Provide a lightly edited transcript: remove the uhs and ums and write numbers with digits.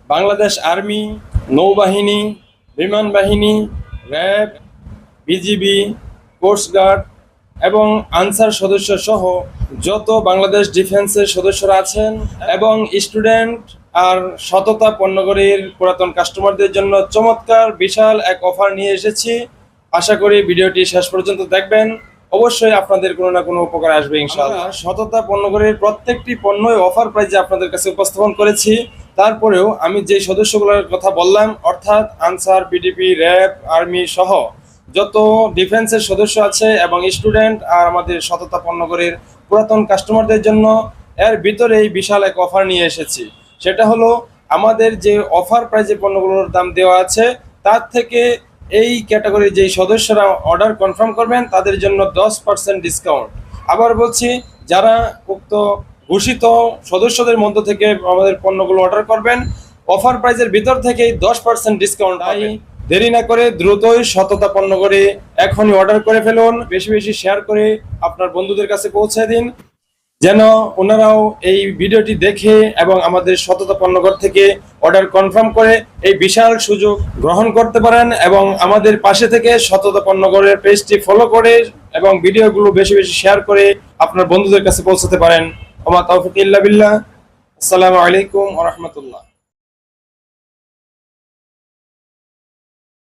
Bangladesh army, নৌবাহিনী, বিমান বাহিনী, র্যাব, বিজিবি, কোস্টগার্ড এবং আনসার সদস্য সহ যত বাংলাদেশ ডিফেন্সের সদস্যরা আছেন এবং স্টুডেন্ট আর সততা পণ্যগড়ির পুরাতন কাস্টমারদের জন্য চমৎকার বিশাল এক অফার নিয়ে এসেছি। আশা করি ভিডিওটি শেষ পর্যন্ত দেখবেন, অবশ্যই আপনাদের কোনো না কোনো উপকার আসবে ইনশাআল্লাহ। সততা পণ্যগড়ির প্রত্যেকটি পণ্যই অফার প্রাইজে আপনাদের কাছে উপস্থাপন করেছি। তারপরেও আমি যে সদস্যগুলোর কথা বললাম, অর্থাৎ আনসার, বিডিপি, র্যাব, আর্মি সহ যত ডিফেন্সের সদস্য আছে এবং স্টুডেন্ট আর আমাদের সততা পণ্যগড়ির পুরাতন কাস্টমারদের জন্য এর ভিতরেই বিশাল এক অফার নিয়ে এসেছি। সেটা হলো, আমাদের যে অফার প্রাইজে পণ্যগুলোর দাম দেওয়া আছে তার থেকে এই ক্যাটাগরির যেই সদস্যরা অর্ডার কনফার্ম করবেন তাদের জন্য 10% ডিসকাউন্ট। আবার বলছি, যারা উক্ত ঘোষিত সদস্যদের মধ্য থেকে আমাদের পণ্যগুলো অর্ডার করবেন, অফার প্রাইজের ভিতর থেকেই 10% ডিসকাউন্ট। তাই দেরি না করে দ্রুতই সততা পণ্যগড়ি এখনই অর্ডার করে ফেলুন। বেশি বেশি শেয়ার করে আপনার বন্ধুদের কাছে পৌঁছে দিন, যেন ওনারাও এই ভিডিওটি দেখে এবং আমাদের সততা পণ্যগড় থেকে অর্ডার কনফার্ম করে এই বিশাল সুযোগ গ্রহণ করতে পারেন এবং আমাদের পাশে থেকে সততা পণ্যগড়ের পেজটি ফলো করে এবং ভিডিওগুলো বেশি বেশি শেয়ার করে আপনার বন্ধুদের কাছে পৌঁছাতে পারেন। ওমা তাওফিক ইল্লা বিল্লাহ। আসসালামু আলাইকুম ওয়া রাহমাতুল্লাহ।